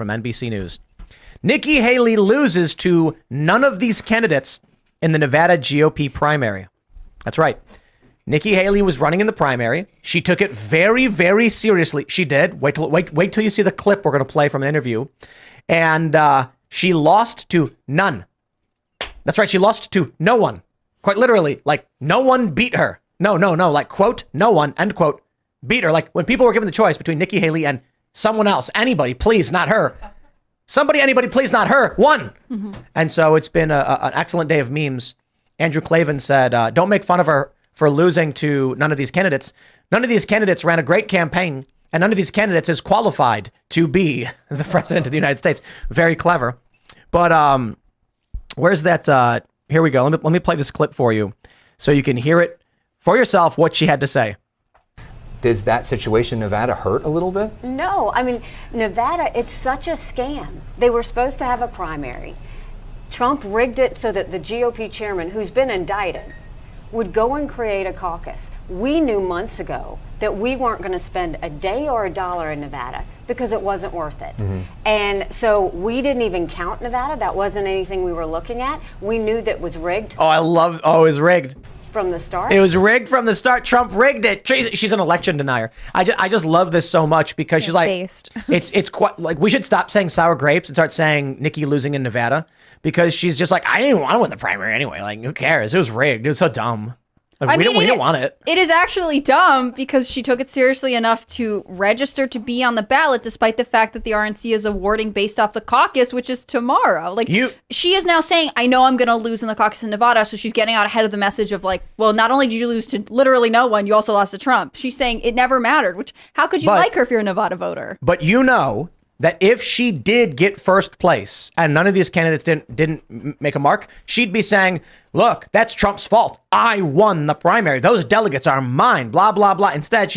from NBC News. Nikki Haley loses to none of these candidates in the Nevada GOP primary. That's right. Nikki Haley was running in the primary. She took it very, very seriously. She did. Wait till you see the clip we're going to play from an interview. And she lost to none. That's right. She lost to no one. Quite literally, like no one beat her. No. Like, quote, no one, end quote, beat her. Like when people were given the choice between Nikki Haley and someone else, anybody, please, not her. Somebody, anybody, please, not her. Won. Mm-hmm. And so it's been an excellent day of memes. Andrew Clavin said, don't make fun of her for losing to none of these candidates. None of these candidates ran a great campaign, and none of these candidates is qualified to be the president of the United States. Very clever. But where's that? Here we go. Let me play this clip for you so you can hear it for yourself, what she had to say. Does that situation in Nevada hurt a little bit? No, I mean, Nevada, it's such a scam. They were supposed to have a primary. Trump rigged it so that the GOP chairman, who's been indicted, would go and create a caucus. We knew months ago that we weren't going to spend a day or a dollar in Nevada because it wasn't worth it. Mm-hmm. And so we didn't even count Nevada. That wasn't anything we were looking at. We knew that was rigged. Oh, it was rigged. From the start? It was rigged from the start. Trump rigged it. She's an election denier. I just love this so much because she's like, it's quite like we should stop saying sour grapes and start saying Nikki losing in Nevada because she's just like, I didn't want to win the primary anyway. Like, who cares? It was rigged. It was so dumb. Like, we didn't want it. It is actually dumb because she took it seriously enough to register to be on the ballot, despite the fact that the RNC is awarding based off the caucus, which is tomorrow. Like, she is now saying, I know I'm going to lose in the caucus in Nevada. So she's getting out ahead of the message of like, well, not only did you lose to literally no one, you also lost to Trump. She's saying it never mattered, which how could you like her if you're a Nevada voter? But you know that if she did get first place and none of these candidates didn't make a mark, she'd be saying, look, that's Trump's fault. I won the primary. Those delegates are mine, blah, blah, blah. Instead,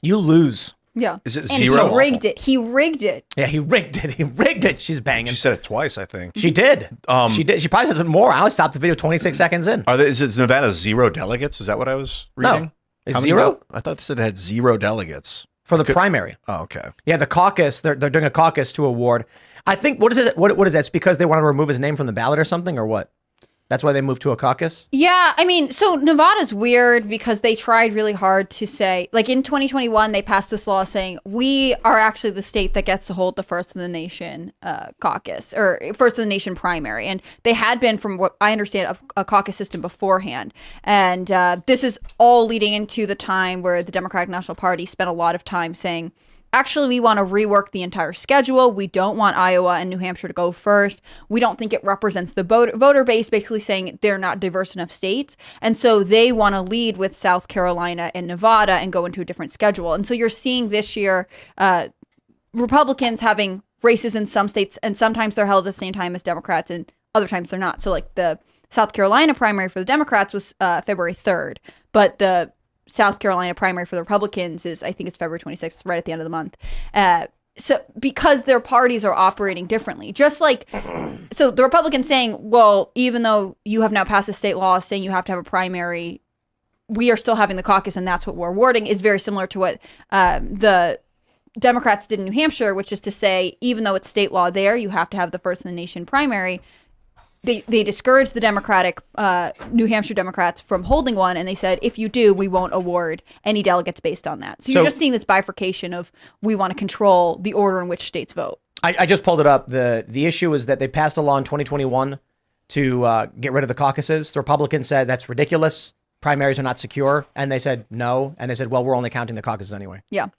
you lose. Yeah. Is it and zero? He rigged it. He rigged it. Yeah, he rigged it. He rigged it. She's banging. She said it twice, I think. She did. She did. She probably says it more. I only stopped the video 26 seconds in. Is Nevada 0 delegates? Is that what I was reading? No. It's 0? I thought they said it had 0 delegates. For the primary. Oh, okay. Yeah, the caucus, they're doing a caucus to award. I think, what is it? What is that? It's because they want to remove his name from the ballot or something, or what? That's why they moved to a caucus? Yeah, I mean, so Nevada's weird because they tried really hard to say, like in 2021, they passed this law saying, we are actually the state that gets to hold the First in the Nation caucus, or First in the Nation primary. And they had been, from what I understand, a caucus system beforehand. And this is all leading into the time where the Democratic National Party spent a lot of time saying, actually, we want to rework the entire schedule. We don't want Iowa and New Hampshire to go first. We don't think it represents the voter base, basically saying they're not diverse enough states. And so they want to lead with South Carolina and Nevada and go into a different schedule. And so you're seeing this year Republicans having races in some states, and sometimes they're held at the same time as Democrats and other times they're not. So like the South Carolina primary for the Democrats was February 3rd, but the South Carolina primary for the Republicans is, I think it's February 26th, right at the end of the month. So because their parties are operating differently, just like, so the Republicans saying, well, even though you have now passed a state law saying you have to have a primary, we are still having the caucus and that's what we're awarding, is very similar to what the Democrats did in New Hampshire, which is to say, even though it's state law there, you have to have the First in the Nation primary. They discouraged the Democratic, New Hampshire Democrats from holding one, and they said, if you do, we won't award any delegates based on that. So you're just seeing this bifurcation of we want to control the order in which states vote. I just pulled it up. The issue is that they passed a law in 2021 to get rid of the caucuses. The Republicans said that's ridiculous. Primaries are not secure. And they said no. And they said, well, we're only counting the caucuses anyway. Yeah.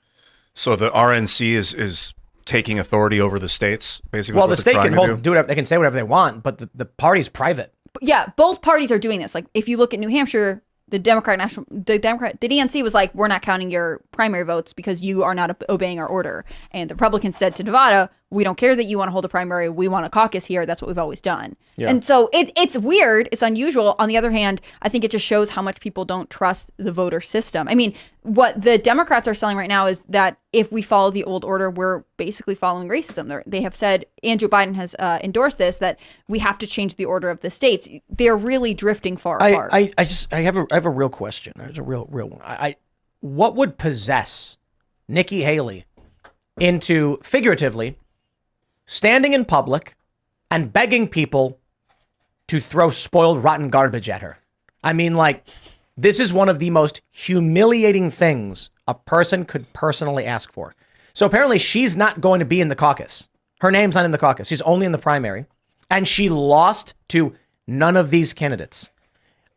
So the RNC is taking authority over the states, basically. Well, the state can do whatever, they can say whatever they want, but the party's private. Yeah, both parties are doing this. Like, if you look at New Hampshire, the DNC was like, we're not counting your primary votes because you are not obeying our order. And the Republicans said to Nevada, we don't care that you want to hold a primary. We want a caucus here. That's what we've always done. Yeah. And so it's weird. It's unusual. On the other hand, I think it just shows how much people don't trust the voter system. I mean, what the Democrats are selling right now is that if we follow the old order, we're basically following racism. They have said, and Joe Biden has endorsed this, that we have to change the order of the states. They're really drifting far apart. I have a real question. There's a real one. What would possess Nikki Haley into, figuratively, standing in public and begging people to throw spoiled, rotten garbage at her. I mean, like, this is one of the most humiliating things a person could personally ask for. So apparently she's not going to be in the caucus. Her name's not in the caucus. She's only in the primary. And she lost to none of these candidates.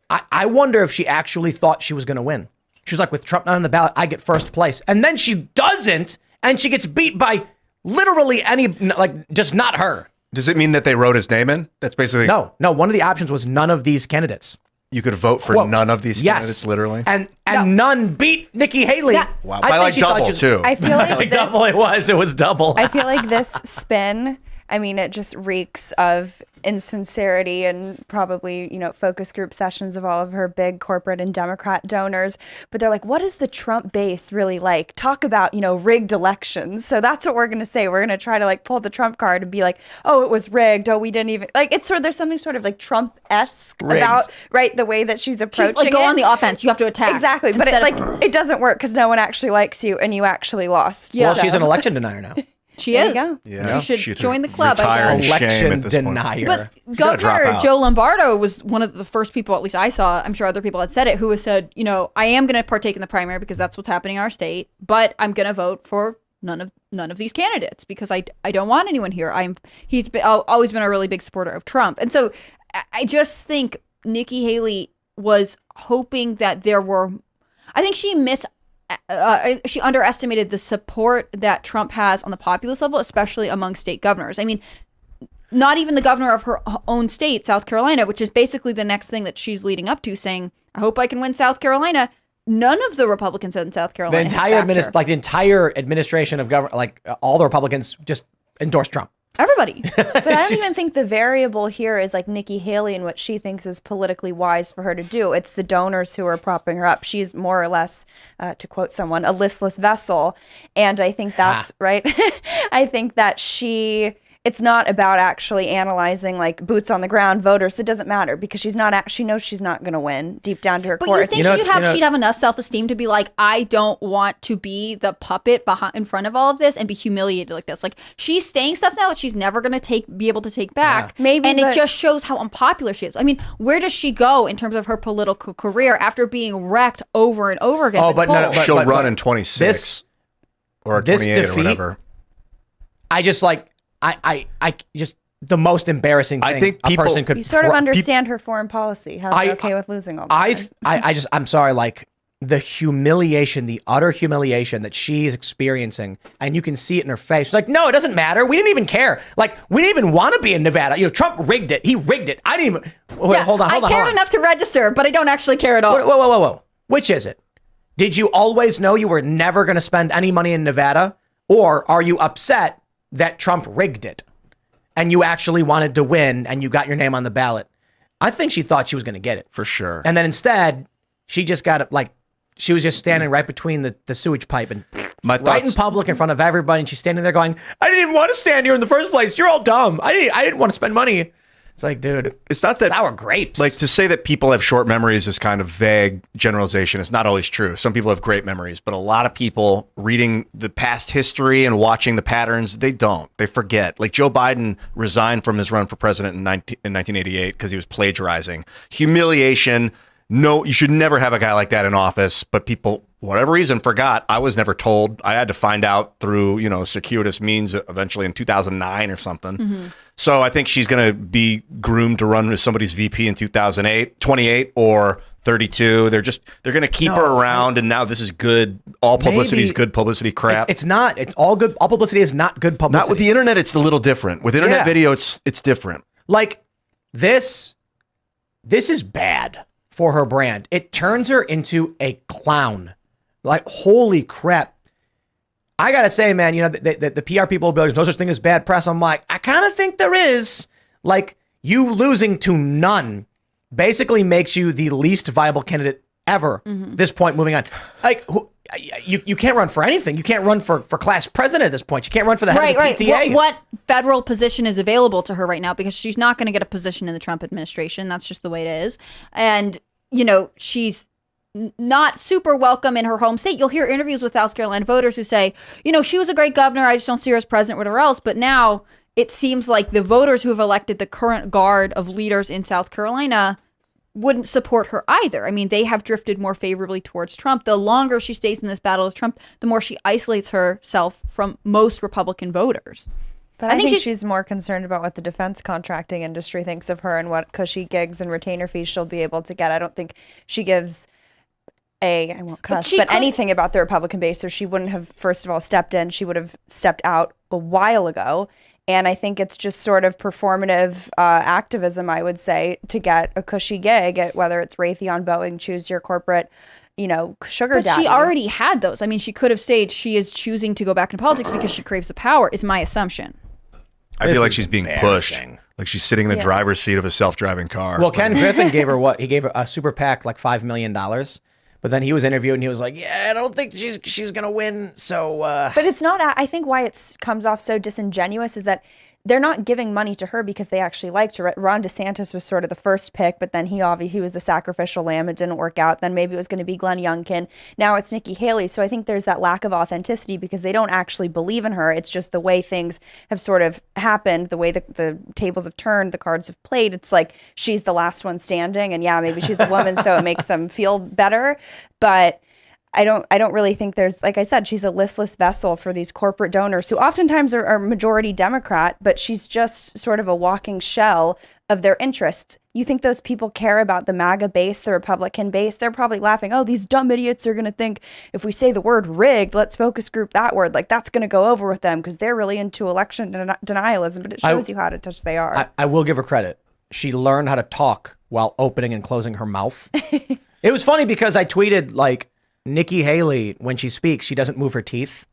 I wonder if she actually thought she was going to win. She was like, with Trump not on the ballot, I get first place. And then she doesn't, and she gets beat by literally any, like, just not her. Does it mean that they wrote his name in? That's basically... No. One of the options was none of these candidates. You could vote for Quote, none of these yes. candidates, literally? And none beat Nikki Haley. Yeah. Wow. I By think like she thought double, she was- too. I feel like Like this, double it was double. I feel like this spin, I mean, it just reeks of insincerity and probably, focus group sessions of all of her big corporate and Democrat donors. But they're like, what is the Trump base really like? Talk about, rigged elections. So that's what we're going to say. We're going to try to like pull the Trump card and be like, oh, it was rigged. Oh, we didn't even like it's sort of, there's something sort of like Trump-esque about, right, the way that she's approaching Like, go it. on the offense. You have to attack. Exactly. But Instead it of- it doesn't work because no one actually likes you and you actually lost. Well, So- she's an election denier now. She There is. you go. Yeah. She should She'd join the club, I retire guess. in shame Election at this point. denier. But gotta drop Governor out. Joe Lombardo was one of the first people, at least I saw, I'm sure other people had said it, who has said, I am going to partake in the primary because that's what's happening in our state, but I'm going to vote for none of these candidates because I don't want anyone here. He's always been a really big supporter of Trump. And so I just think Nikki Haley was hoping that I think she underestimated the support that Trump has on the populist level, especially among state governors. I mean, not even the governor of her own state, South Carolina, which is basically the next thing that she's leading up to, saying, I hope I can win South Carolina. None of the Republicans in South Carolina. The entire administration of government, all the Republicans just endorsed Trump. Everybody. But I don't even think the variable here is like Nikki Haley and what she thinks is politically wise for her to do. It's the donors who are propping her up. She's more or less, to quote someone, a listless vessel. And I think that's right. I think that it's not about actually analyzing like boots on the ground voters. It doesn't matter because she knows she's not going to win deep down to her But core. you think she'd have enough self-esteem to be like, I don't want to be the puppet in front of all of this and be humiliated like this. Like, she's saying stuff now that she's never going to be able to take back. Yeah. Maybe, and but- it just shows how unpopular she is. I mean, where does she go in terms of her political career after being wrecked over and over again? Oh, but no, polls? She'll but run in 26 or 28 or whatever. I just I just the most embarrassing thing I think a people- person could you sort of understand her foreign policy. How they're okay with losing all the time. I'm sorry, like the humiliation, the utter humiliation that she's experiencing, and you can see it in her face. She's like, no, it doesn't matter. We didn't even care. Like, we didn't even want to be in Nevada. Trump rigged it. He rigged it. I didn't even. Wait, Yeah, hold on. I cared enough to register, but I don't actually care at all. Whoa. Which is it? Did you always know you were never going to spend any money in Nevada? Or are you upset that Trump rigged it and you actually wanted to win and you got your name on the ballot? I think she thought she was going to get it. For sure. And then instead, she just got it, like, she was just standing right between the sewage pipe and right in public in front of everybody. And she's standing there going, I didn't even want to stand here in the first place. You're all dumb. I didn't want to spend money. It's like, dude, it's not that sour grapes. Like, to say that people have short memories is kind of vague generalization. It's not always true. Some people have great memories, but a lot of people reading the past history and watching the patterns, they don't. They forget. Like, Joe Biden resigned from his run for president in 1988 because he was plagiarizing. Humiliation. No, you should never have a guy like that in office, but people, whatever reason, forgot. I was never told. I had to find out through, circuitous means eventually in 2009 or something. Mm-hmm. So I think she's going to be groomed to run as somebody's VP in 28 or 32. They're going to keep her around. And now this is good. All publicity is good publicity crap. It's not. It's all good. All publicity is not good publicity. Not with the internet. It's a little different. With internet video, it's different. Like, this is bad for her brand. It turns her into a clown. Like, holy crap. I gotta say, man, the PR people will be like, there's no such thing as bad press. I'm like, I kind of think there is. Like, you losing to none basically makes you the least viable candidate ever. At this point, moving on. Like, you can't run for anything. You can't run for class president at this point. You can't run for the head of the PTA. What federal position is available to her right now? Because she's not going to get a position in the Trump administration. That's just the way it is. And, she's not super welcome in her home state. You'll hear interviews with South Carolina voters who say, she was a great governor. I just don't see her as president or whatever else. But now it seems like the voters who have elected the current guard of leaders in South Carolina wouldn't support her either. I mean, they have drifted more favorably towards Trump. The longer she stays in this battle with Trump, the more she isolates herself from most Republican voters. But I think she's more concerned about what the defense contracting industry thinks of her and what cushy gigs and retainer fees she'll be able to get. I don't think she gives I won't cuss, but anything about the Republican base, or she wouldn't have, first of all, stepped in. She would have stepped out a while ago. And I think it's just sort of performative activism, I would say, to get a cushy gig at whether it's Raytheon, Boeing, choose your corporate, sugar daddy. But she already had those. I mean, she could have stayed. She is choosing to go back into politics because she craves the power, is my assumption. I feel like she's being pushed. Like she's sitting in the driver's seat of a self-driving car. Well, Ken Griffin gave her what? He gave her a super PAC like $5 million. But then he was interviewed and he was like, yeah, I don't think she's going to win. So. But it's not, I think why it comes off so disingenuous is that they're not giving money to her because they actually liked her. Ron DeSantis was sort of the first pick, but then he was the sacrificial lamb. It didn't work out. Then maybe it was going to be Glenn Youngkin. Now it's Nikki Haley. So I think there's that lack of authenticity because they don't actually believe in her. It's just the way things have sort of happened, the way the tables have turned, the cards have played. It's like she's the last one standing. And yeah, maybe she's a woman, so it makes them feel better. But I don't really think there's, like I said, she's a listless vessel for these corporate donors who oftentimes are majority Democrat, but she's just sort of a walking shell of their interests. You think those people care about the MAGA base, the Republican base? They're probably laughing, oh, these dumb idiots are going to think if we say the word rigged, let's focus group that word. Like that's going to go over with them because they're really into election denialism, but it shows you how out of touch they are. I will give her credit. She learned how to talk while opening and closing her mouth. It was funny because I tweeted like, Nikki Haley, when she speaks, she doesn't move her teeth.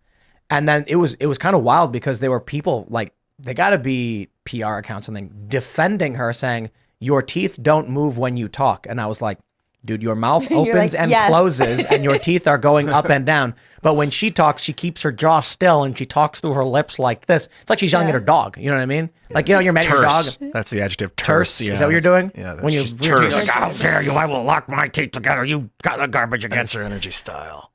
And then it was kind of wild because there were people like, they got to be PR accounts, something defending her saying, your teeth don't move when you talk. And I was like, dude, your mouth opens and closes and your teeth are going up and down. But when she talks, she keeps her jaw still and she talks through her lips like this. It's like she's yelling at her dog. You know what I mean? Like, you're mad at your dog. That's the adjective. Terse. Yeah, is that what you're doing? Yeah. When you terse. like, how dare you? I will lock my teeth together. You got the garbage again. That's her energy style.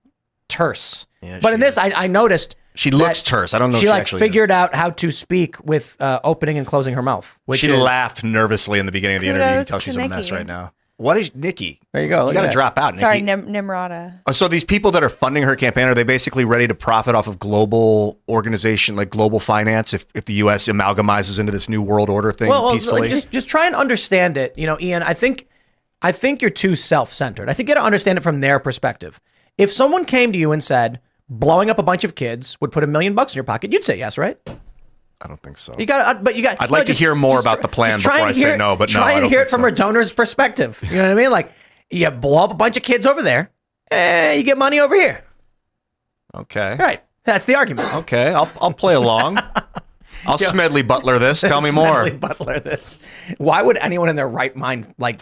Terse. Yeah, but in this, I noticed she looks terse. I don't know. She if she like actually figured out how to speak with opening and closing her mouth. She laughed nervously in the beginning of the interview. You can tell to she's a mess Nikki. right now. What is Nikki? There you go. You got to drop out, Nikki. Sorry, Nimrata. So these people that are funding her campaign, are they basically ready to profit off of global organization, like global finance, if the U.S. amalgamizes into this new world order thing peacefully? Just try and understand it. Ian, I think you're too self-centered. I think you got to understand it from their perspective. If someone came to you and said, blowing up a bunch of kids would put $1 million in your pocket, you'd say yes, right? I don't think so. I'd like to hear more about the plan before I say no, but no, try I and don't hear think it from so. her donor's perspective. You know what I mean? Like, you blow up a bunch of kids over there, you get money over here. Okay. Right. That's the argument. Okay. I'll play along. I'll Smedley Butler this. Tell me more. Smedley Butler this. Why would anyone in their right mind, like,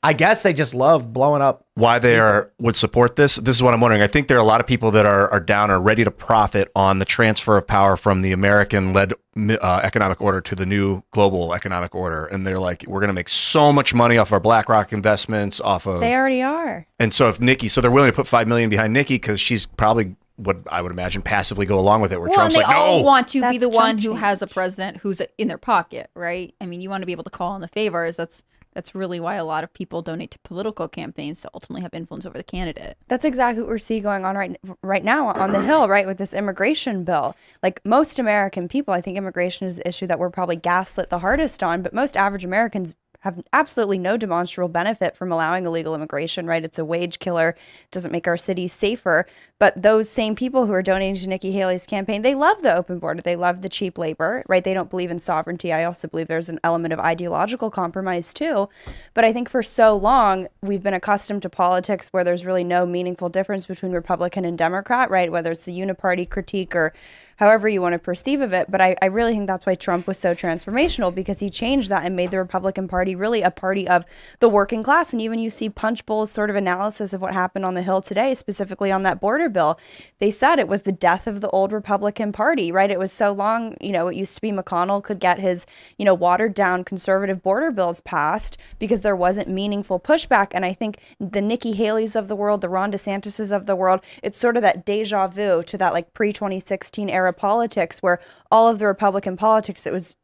I guess they just love blowing up. Why they would support this? This is what I'm wondering. I think there are a lot of people that are down or ready to profit on the transfer of power from the American-led economic order to the new global economic order. And they're like, we're going to make so much money off our BlackRock investments, off of... They already are. And so if Nikki... So they're willing to put $5 million behind Nikki because she's probably, what I would imagine, passively go along with it. Where Trump's and they like, all no! want to be That's the one Trump who change. has a president who's in their pocket, right? I mean, you want to be able to call in the favors. That's really why a lot of people donate to political campaigns to ultimately have influence over the candidate. That's exactly what we're seeing going on right now on the Hill, right, with this immigration bill. Like most American people, I think immigration is the issue that we're probably gaslit the hardest on, but most average Americans have absolutely no demonstrable benefit from allowing illegal immigration, right? It's a wage killer. It doesn't make our cities safer. But those same people who are donating to Nikki Haley's campaign, they love the open border. They love the cheap labor, right? They don't believe in sovereignty. I also believe there's an element of ideological compromise too. But I think for so long, we've been accustomed to politics where there's really no meaningful difference between Republican and Democrat, right? Whether it's the uniparty critique or however you want to perceive of it. But I really think that's why Trump was so transformational, because he changed that and made the Republican Party really a party of the working class. And even you see Punch Bowl's sort of analysis of what happened on the Hill today, specifically on that border bill, they said it was the death of the old Republican Party, right? It was so long, it used to be McConnell could get his, watered down conservative border bills passed because there wasn't meaningful pushback. And I think the Nikki Haley's of the world, the Ron DeSantis's of the world, it's sort of that deja vu to that like pre-2016 era politics where all of the Republican politics, it was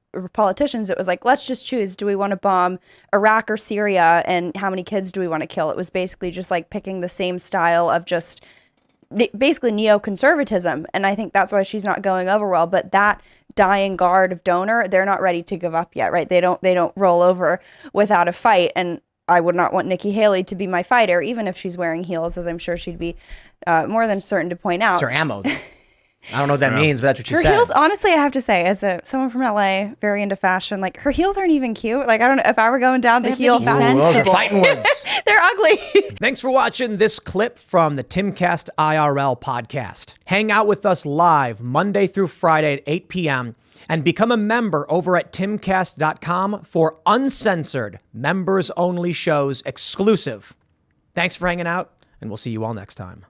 like, let's just choose. Do we want to bomb Iraq or Syria? And how many kids do we want to kill? It was basically just like picking the same style of just basically neoconservatism. And I think that's why she's not going over well. But that dying guard of donor, they're not ready to give up yet, right? They don't roll over without a fight. And I would not want Nikki Haley to be my fighter, even if she's wearing heels, as I'm sure she'd be more than certain to point out. It's her ammo, though. I don't know what that means, but that's what she her said. heels, honestly, I have to say, as someone from LA, very into fashion, like her heels aren't even cute. Like, I don't know if I were going down the heel. Ooh, those are fighting words. They're ugly. Thanks for watching this clip from the Timcast IRL podcast. Hang out with us live Monday through Friday at 8 p.m. and become a member over at timcast.com for uncensored, members-only shows exclusive. Thanks for hanging out, and we'll see you all next time.